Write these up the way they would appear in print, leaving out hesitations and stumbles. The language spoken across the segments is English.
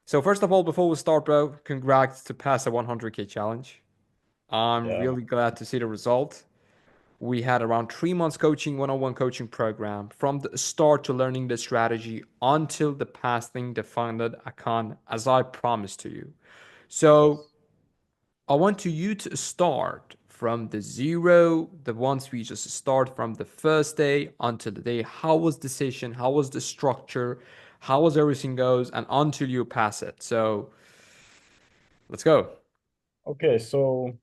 So first of all, before we start, bro, congrats to pass a 100K challenge. I'm Yeah. really glad to see the result. We had around 3 months coaching, one-on-one coaching program from the start to learning the strategy until the passing the funded account, as I promised to you. So Yes. I want you to start from the zero, the ones we just start from the first day until the day. How was the session? How was the structure? How was everything goes? And until you pass it. So let's go. Okay, so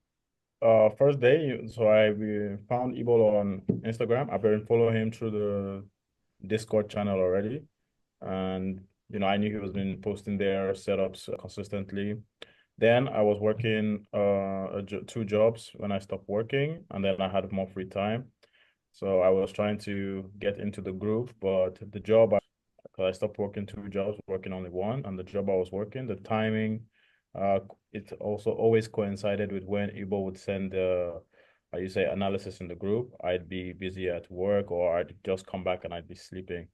first day, so we found Ebola on Instagram. I've been following him through the Discord channel already. And I knew he was been posting their setups consistently. Then I was working two jobs when I stopped working, and then I had more free time. So I was trying to get into the group, but the job I stopped working two jobs, working only one, and the job I was working, the timing, uh, it also always coincided with when Igbo would send the, how you say, analysis in the group. I'd be busy at work, or I'd just come back and I'd be sleeping.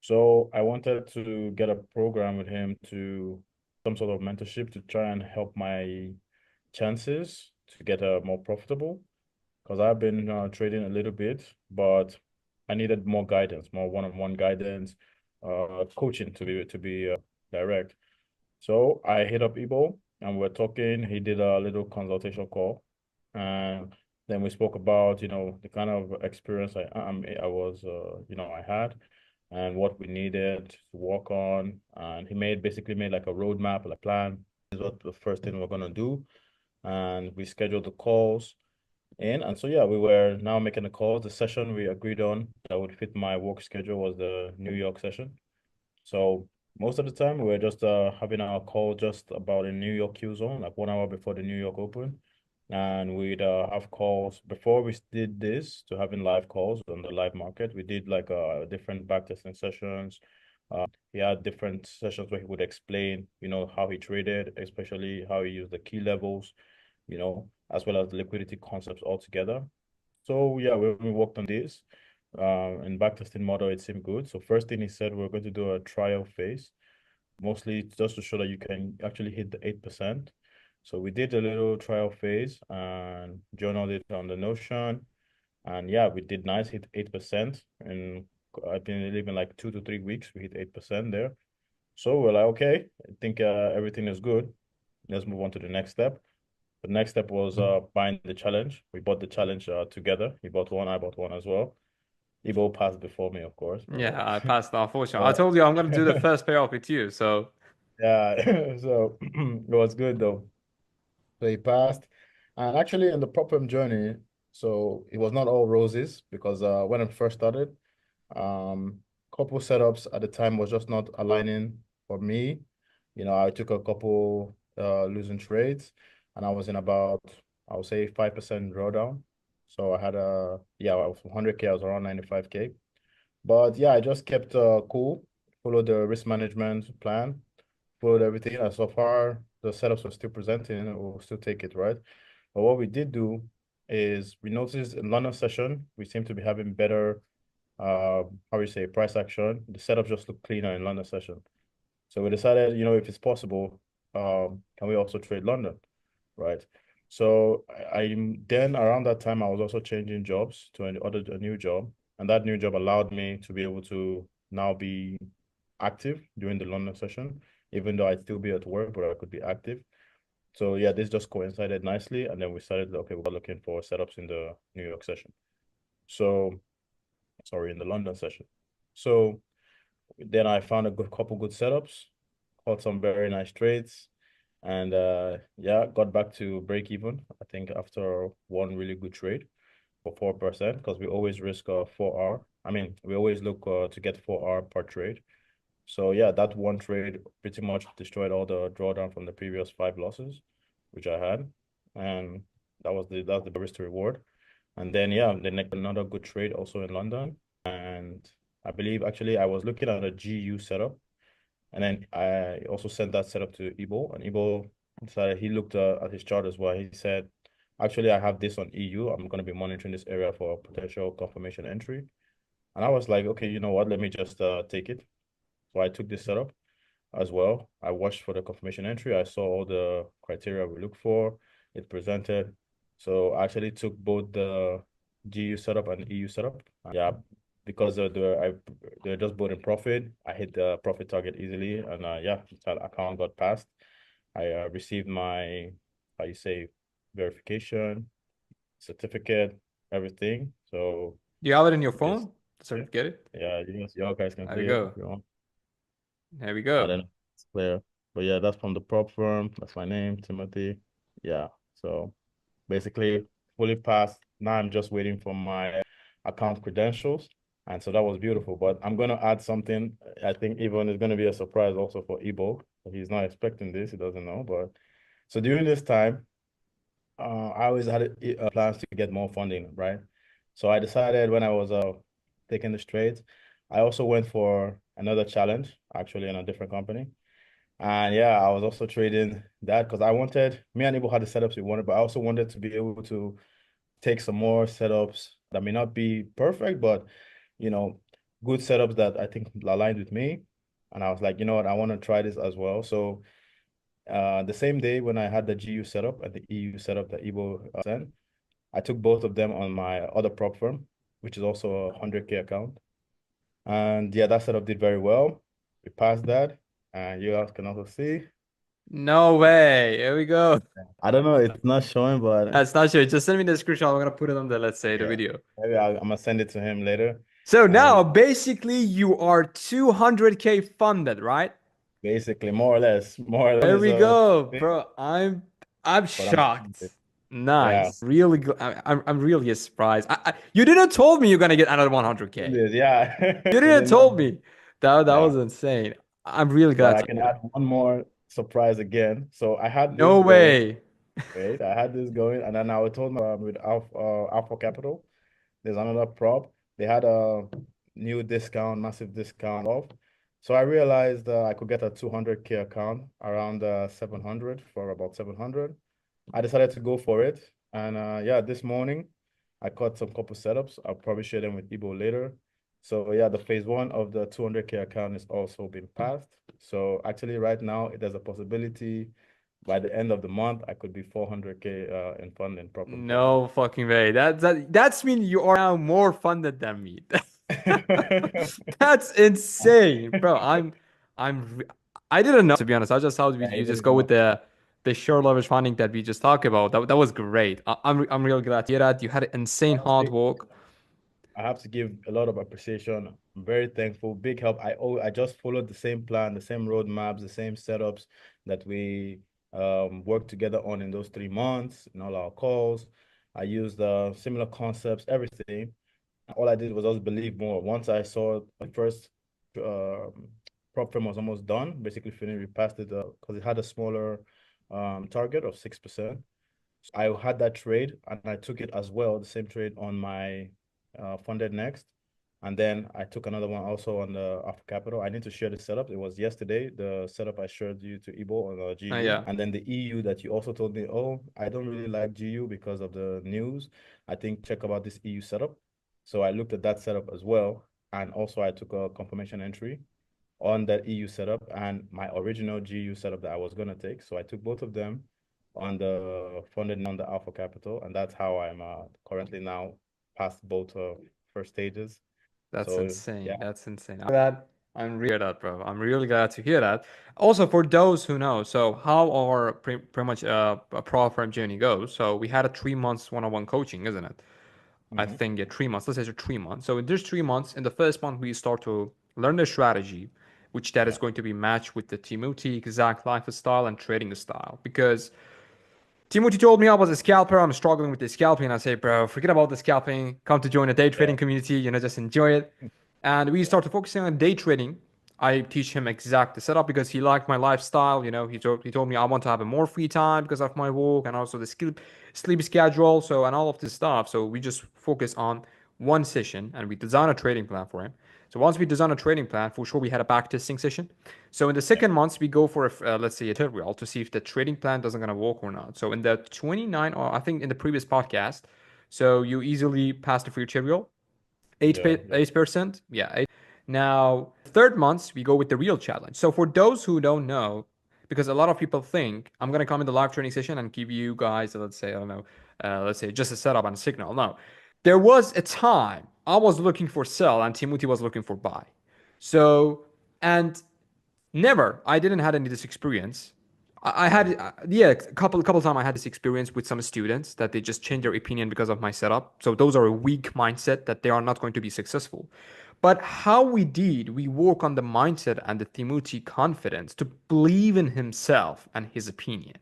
So I wanted to get a program with him to some sort of mentorship to try and help my chances to get more profitable because I've been trading a little bit, but I needed more guidance, more one-on-one guidance, coaching to be direct. So I hit up Ibo and we're talking. He did a little consultation call, and then we spoke about the kind of experience I was I had, and what we needed to work on. And he basically made like a roadmap, like a plan. This is what the first thing we're gonna do, and we scheduled the calls in. And so, yeah, we were now making a call. The session we agreed on that would fit my work schedule was the New York session. So most of the time we were just having our call just about a New York Q zone, like 1 hour before the New York Open. And we'd have calls before we did this to having live calls on the live market. We did like different backtesting sessions. He had different sessions where he would explain, how he traded, especially how he used the key levels, as well as the liquidity concepts altogether. So yeah, we worked on this. In backtesting model, it seemed good. So first thing he said, we're going to do a trial phase, mostly just to show that you can actually hit the 8%. So we did a little trial phase and journaled it on the Notion. And yeah, we did nice, hit 8%. And I've been living like 2 to 3 weeks, we hit 8% there. So we're like, okay, I think everything is good. Let's move on to the next step. The next step was buying the challenge. We bought the challenge together. He bought one, I bought one as well. Ibo passed before me, of course, Yeah, but I passed unfortunately. I yeah, told you I'm gonna do the first payoff with you. So yeah. So it was good though. So he passed, and actually in the prop journey, so it was not all roses because when I first started, um, couple setups at the time was just not aligning for me. I took a couple losing trades, and I was in about, I would say, 5% drawdown. So I had I was 100K, I was around 95K. But yeah, I just kept cool, followed the risk management plan, followed everything. And so far, the setups were still presenting, and we'll still take it, right? But what we did do is we noticed in London session, we seem to be having better, how you say, price action. The setups just look cleaner in London session. So we decided, if it's possible, can we also trade London, right? So then around that time I was also changing jobs to a new job, and that new job allowed me to be able to now be active during the London session, even though I'd still be at work, but I could be active. So yeah, this just coincided nicely, and then we started, okay, we're looking for setups in the New York session. So sorry, in the London session. So then I found a couple good setups, caught some very nice trades, and yeah, got back to break even. I think after one really good trade for 4% because we always risk 4 hour. I mean, we always look to get 4 hour per trade. So yeah, that one trade pretty much destroyed all the drawdown from the previous five losses, which I had, and that's the risk to reward. And then yeah, the next another good trade also in London, and I believe actually I was looking at a GU setup, and then I also sent that setup to Ibo, and Ibo decided he looked at his chart as well. He said, actually, I have this on EU. I'm going to be monitoring this area for potential confirmation entry. And I was like, okay, you know what? Let me just take it. So I took this setup. as well. I watched for the confirmation entry. I saw all the criteria we look for. It presented. So I actually took both the GU setup and the EU setup. Yeah, because they're just both in profit. I hit the profit target easily, and yeah, that account got passed. I received my how you say verification certificate, everything. So Do you have it in your just phone? The certificate? yeah, you guys can There we see it if go. you want. There we I go. don't know. It's clear. But yeah, that's from the prop firm. That's my name, Timothy. Yeah. So basically fully passed. Now I'm just waiting for my account credentials. And so that was beautiful. But I'm gonna add something. I think even it's gonna be a surprise also for Ibo. He's not expecting this, he doesn't know. But so during this time, I always had plans to get more funding, right? So I decided when I was taking the trades, I also went for another challenge, actually in a different company. And yeah, I was also trading that because I wanted, me and Ibo had the setups we wanted, but I also wanted to be able to take some more setups that may not be perfect, but you know, good setups that I think aligned with me. And I was like, you know what, I want to try this as well. So the same day when I had the GU setup and the EU setup that Ibo sent, I took both of them on my other prop firm, which is also a 100K account. And yeah, that setup did very well. We passed that. And you guys can also see. No way. Here we go. I don't know, it's not showing, but That's not sure. Just send me the screenshot. I'm gonna put it on the, let's say, the yeah, video. maybe I'm gonna send it to him later. So And now he basically you are 200K funded, right? basically more or less There is we a go, thing, bro. I'm but I'm shocked. yeah. Nice. Really good. I'm really surprised. You didn't told me you're gonna get another It 100K. is, yeah. You He didn't didn't know. told me. That Yeah. was insane. I'm really But glad I to can hear add that. one more surprise again. So I had No this going. way. Wait, I had this going, and then I told my with Alpha Capital. There's another prop. They had a new discount, massive discount off. So I realized I could get a 200K account around 700 for about 700. I decided to go for it. And yeah, this morning I caught some couple setups. I'll probably share them with Ibo later. So yeah, the phase one of the 200K account is also been passed. So actually right now there's a possibility by the end of the month I could be 400K in funding prop and funding. No fucking way. That's mean you are now more funded than me. That's insane, bro. I'm re- I didn't know, to be honest. I just thought Yeah, he you just didn't go with know. the short leverage funding that we just talked about. That was great. I'm really glad to hear that. You had insane hard Honestly, work. I have to give a lot of appreciation. I'm very thankful. Big help. I just followed the same plan, the same roadmaps, the same setups that we worked together on in those 3 months in all our calls. I used similar concepts, everything. All I did was just believe more. Once I saw the first um, prop firm was almost done, basically finished, we passed it because it had a smaller target of 6%. I had that trade and I took it as well, the same trade on my funded next. And then I took another one also on the Alpha Capital. I need to share the setup. It was yesterday, the setup I shared you to Ibo on GU. Yeah. And then the EU that you also told me, oh, I don't really like GU because of the news. I think check about this EU setup. So I looked at that setup as well. And also I took a confirmation entry on that EU setup and my original GU setup that I was gonna take. So I took both of them on the funded on the Alpha Capital, and that's how I'm currently now past both first stages. That's So insane. yeah, That's insane. I'm really that, bro. I'm really glad to hear that. Also, for those who know, so how our pretty much a pro firm journey goes. So we had a 3 months one-on-one coaching, isn't it? I hmm think 3 months. Let's say it's 3 months. So in this 3 months, in the first month, we start to learn the strategy, which that is yeah, going to be matched with the Timothy exact lifestyle and trading style. Because Timothy told me I was a scalper. I'm struggling with the scalping. I say, bro, forget about the scalping. Come to join a day yeah, trading community. Just enjoy it. And we yeah, started focusing on day trading. I teach him exact the setup because he liked my lifestyle. He told me I want to have a more free time because of my work and also the sleep schedule. So and all of this stuff. So we just focus on one session and we design a trading plan for him. So once we design a trading plan, for sure we had a back testing session. So in the yeah, second month, we go for let's say a tutorial to see if the trading plan doesn't gonna work or not. So in the 29, or I think in the previous podcast, so you easily passed the free tutorial, yeah, yeah. 8%, yeah, 8. Now, third month, we go with the real challenge. So for those who don't know, because a lot of people think I'm gonna come in the live training session and give you guys, let's say, I don't know, let's say just a setup and a signal. No, there was a time I was looking for sell and Timothy was looking for buy. So, and never, I didn't had any this experience. I Yeah. had yeah, a couple times I had this experience with some students that they just change their opinion because of my setup. So those are a weak mindset that they are not going to be successful. But how we work on the mindset and the Timothy confidence to believe in himself and his opinion.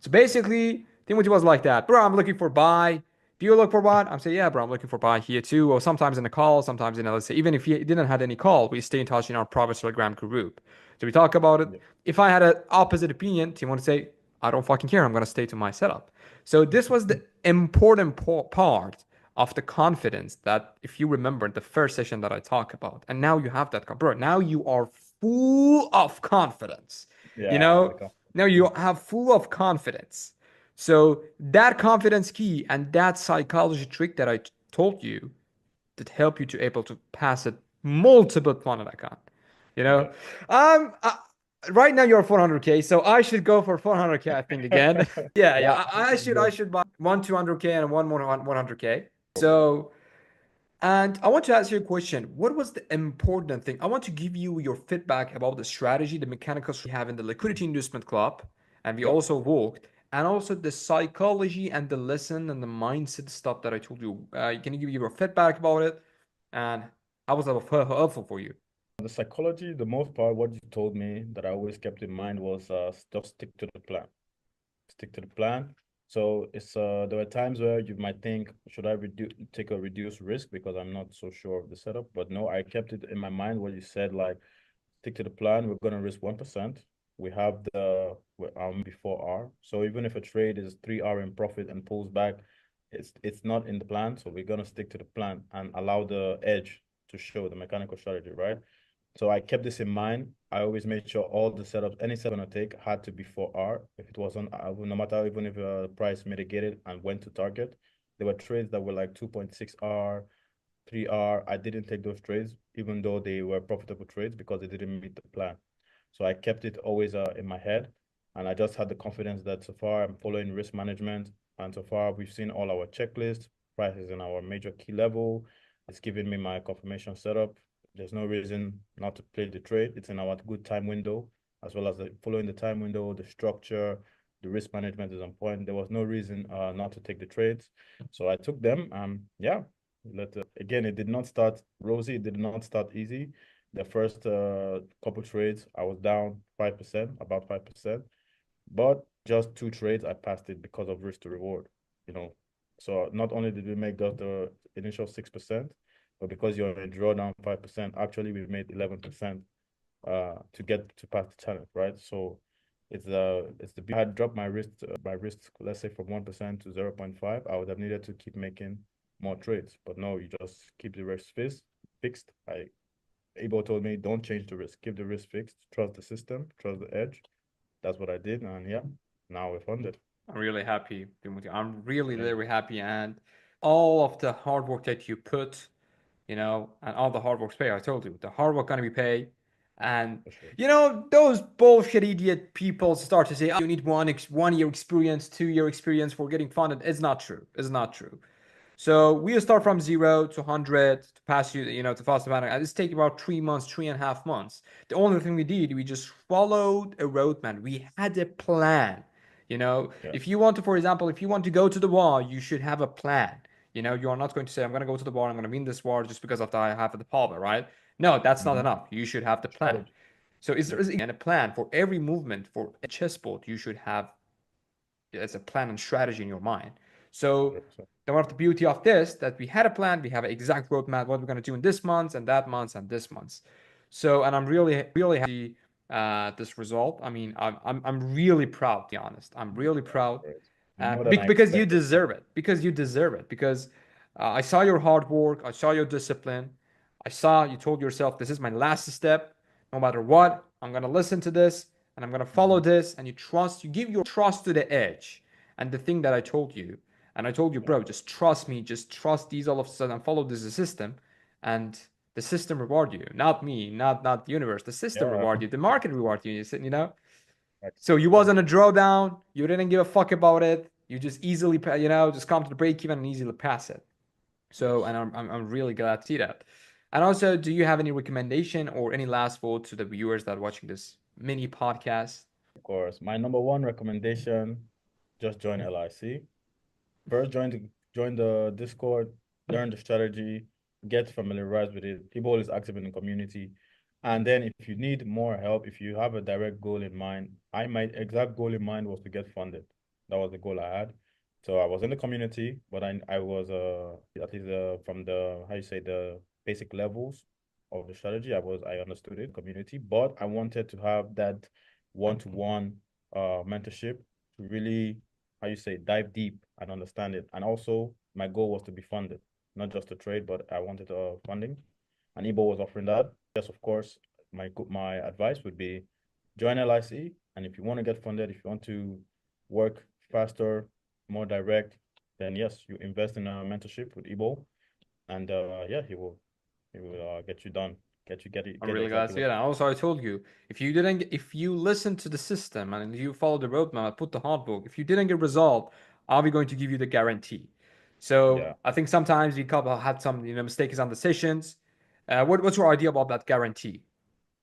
So basically, Timothy was like that, bro. I'm looking for buy. Do you look for buy? I'm saying, yeah, bro. I'm looking for buy here too. Or sometimes in a call, sometimes in a, let's say, even if he didn't have any call, we stay in touch in our private Telegram group. So we talk about it. Yeah. If I had an opposite opinion, Tim would say, I don't fucking care. I'm gonna stay to my setup. So this was the important part of the confidence that, if you remember the first session that I talked about, and now you have that, bro. Now you are full of confidence. You Yeah, I have the know, now confidence. you have full of confidence. So that confidence key and that psychology trick that I told you that help you to able to pass it multiple planet icon. You know, Yeah. um, uh, right now you're 400k, so I should go for 400k. I think again. Yeah, yeah. Yeah, I should buy one 200k and one more 100k. So and I want to ask you a question. What was the important thing? I want to give you your feedback about the strategy, the mechanical strategy we have in the Liquidity Inducement Club, and we yep. also walked, and also the psychology and the lesson and the mindset stuff that I told you. Can you give your feedback about it? And how was that helpful for you? The psychology, the most part, what you told me that I always kept in mind was just stick to the plan. Stick to the plan. So it's there are times where you might think, should I reduce take a reduced risk because I'm not so sure of the setup? But no, I kept it in my mind what you said, like stick to the plan. We're gonna risk 1%. We have the before R. So even if a trade is 3R in profit and pulls back, it's not in the plan. So we're gonna stick to the plan and allow the edge to show the mechanical strategy, right? So I kept this in mind. I always made sure all the setups, any setup I take had to be 4R. If it wasn't, no matter even if the price mitigated and went to target, there were trades that were like 2.6R, 3R. I didn't take those trades, even though they were profitable trades because they didn't meet the plan. So I kept it always in my head. And I just had the confidence that so far I'm following risk management. And so far we've seen all our checklists, prices in our major key level. It's giving me my confirmation setup. There's no reason not to play the trade. It's in our good time window, as well as following the time window, the structure, the risk management is on point. There was no reason not to take the trades. So I took them. Yeah, again, it did not start rosy. It did not start easy. The first couple trades, I was down 5%, about 5%. But just two trades, I passed it because of risk to reward, you know. So not only did we make just the initial 6%, but because you're in a drawdown 5%, actually we made 11% to get to pass the challenge, right? So it's the I had dropped my risk, let's say from 1% to 0.5, I would have needed to keep making more trades. But no, you just keep the risk fixed. Abo told me don't change the risk, keep the risk fixed, trust the system, trust the edge. That's what I did, and yeah, now we're funded. I'm really happy, Timothy. I'm really, Thank very you. happy, and all of the hard work that you put, and all the hard work's pay. I told you, the hard work gonna be paid. And For sure. those bullshit idiot people start to say, "Oh, you need 1 year experience, 2 year experience for getting funded." It's not true. It's not true. So we'll start from 0 to 100 to pass to pass the banner. It's taking about 3 months, 3.5 months. The only thing we did, we just followed a roadmap. We had a plan. Yeah. If you want to, for example, if you want to go to the war, you should have a plan. You are not going to say, I'm going to go to the war, I'm going to win this war just because of the I have the power, right? No, that's not Mm-hmm. enough. You should have the plan. Strategy. So is there Yep. is a plan for every movement for a chessboard? You should have as a plan and strategy in your mind. So 100%. the one of the beauty of this that we had a plan, we have an exact roadmap, what we're going to do in this month and that month and this month. So, and I'm really, really happy this result. I mean, I'm really proud, to be honest. I'm really That's proud great. More than I because you expected. deserve it. Because you deserve it. Because I saw your hard work. I saw your discipline. I saw you told yourself, this is my last step. No matter what, I'm going to listen to this and I'm going to follow Mm-hmm. this. And you give your trust to the edge. And the thing that I told you, and I told you, Yeah. bro, just trust me, just trust these all of a sudden and follow this system. And The system reward you, not me, not the universe. The system Yeah. reward you. The market reward you. You know. Facts. So you Facts. wasn't a drawdown. You didn't give a fuck about it. You just easily, just come to the break even and easily pass it. So, Yes. and I'm really glad to see that. And also, do you have any recommendation or any last word to the viewers that are watching this mini podcast? Of course. My number one recommendation, just join LIC. First, join the Discord, learn the strategy, get familiarized with it. People is active in the community. And then if you need more help, if you have a direct goal in mind, my exact goal in mind was to get funded. That was the goal I had. So I was in the community, but I was at least from the how you say the basic levels of the strategy. I understood it, community, but I wanted to have that one-to-one mentorship to really how you say dive deep and understand it. And also my goal was to be funded, not just to trade, but I wanted funding. And Ibo was offering that. Yes, of course, my advice would be join LIC. And if you want to get funded, if you want to work faster, more direct, then yes, you invest in a mentorship with Ibo. And yeah, he will get you done. I'm Get really glad exactly to hear what that. you Also, I told you, if you listen to the system and you follow the roadmap, put the hard book, if you didn't get resolved, I'll be going to give you the guarantee. So yeah. I think sometimes you couple had some, mistakes on decisions. What's your idea about that guarantee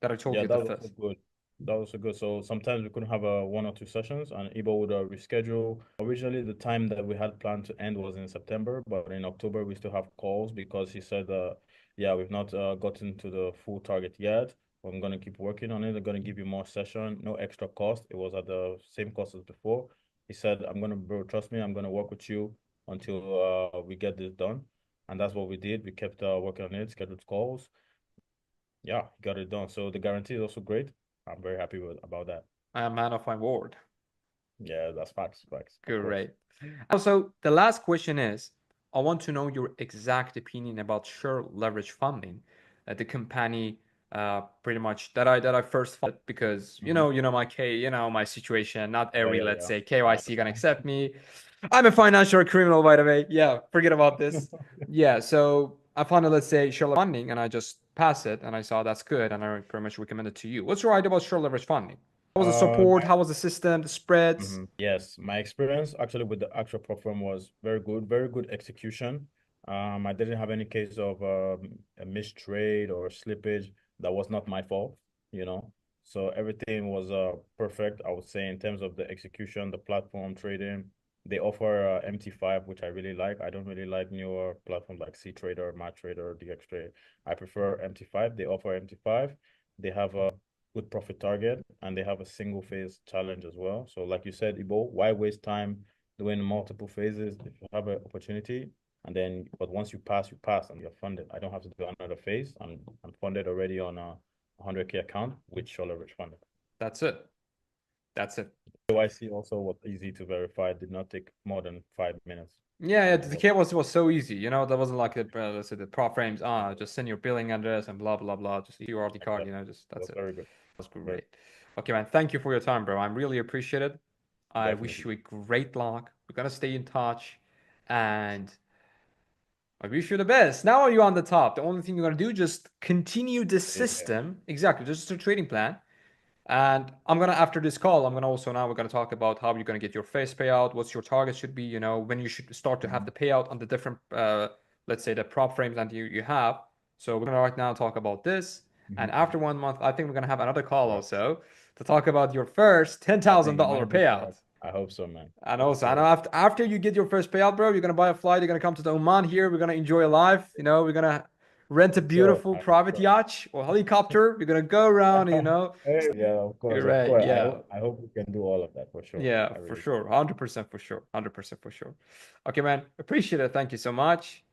that I told Yeah, you at the that was also first? good. That was so good. So sometimes we couldn't have a 1 or 2 sessions, and Ibo would reschedule. Originally, the time that we had planned to end was in September, but in October we still have calls because he said, "Yeah, we've not gotten to the full target yet. I'm gonna keep working on it. I'm gonna give you more session, no extra cost. It was at the same cost as before." He said, "I'm gonna, bro, trust me. I'm gonna work with you until we get this done." And that's what we did. We kept working on it, scheduled calls. Yeah, got it done. So the guarantee is also great. I'm very happy with about that. I am a man of my word. Yeah, that's facts, facts, of course. Great. Also, the last question is, I want to know your exact opinion about share leverage funding, the company, pretty much that I first found because Hmm. my situation. Not Yeah, every, yeah, let's yeah. say, I KYC gonna understand. accept me. I'm a financial criminal, by the way. Yeah, forget about this. Yeah, so I found it, let's say, share leverage funding, and I just pass it, and I saw that's good, and I pretty much recommend it to you. What's your idea about share leverage funding? How was the support? My How was the system? The spreads? Yes, my experience actually with the actual platform was very good execution. I didn't have any case of a missed trade or slippage that was not my fault, you know. So everything was perfect, I would say, in terms of the execution, the platform trading. They offer MT5, which I really like. I don't really like newer platforms like C Trader, Mat Trader, DX Trade. I prefer MT5. They offer MT5. They have a good profit target, and they have a single phase challenge as well. So, like you said, Ibo, why waste time doing multiple phases if you have an opportunity? And then, but once you pass and you're funded. I don't have to do another phase. I'm funded already on a 100K account with Show Leverage Funded. That's it. That's it. KYC also was easy to verify. It did not take more than 5 minutes. Yeah, And it the was kit was so easy. That wasn't like let's say the prop frames. Just send your billing address and blah blah blah. Just QRT card. exactly, Just it that's was it. very good. That's Very great. Okay, man. Thank you for your time, bro. I'm really appreciated. I wish definitely. you a great luck. We're gonna stay in touch, and I wish you the best. Now you're on the top. The only thing you're gonna do just continue this Yeah. system. Exactly. Just a trading plan. And I'm gonna after this call, I'm gonna also now we're gonna talk about how you're gonna get your first payout, what's your target should be, when you should start to have Mhm. the payout on the different let's say the prop frames that you have. So we're gonna right now talk about this. And Mhm. after 1 month, I think we're gonna have another call Right. also to talk about your first ten I thousand think it dollar might be payout. fast. I hope so, man. And Let's also, I know do after you get your first payout, bro, you're gonna buy a flight, you're gonna come to the Oman here, we're gonna enjoy life, we're gonna rent a sure, beautiful man. private Sure. yacht or helicopter. We're gonna go around, Hey, yeah, You're of right, course. yeah. I hope we can do all of that for sure. Yeah, I for really. sure. 100% for sure. 100% for sure. Okay, man. Appreciate it. Thank you so much.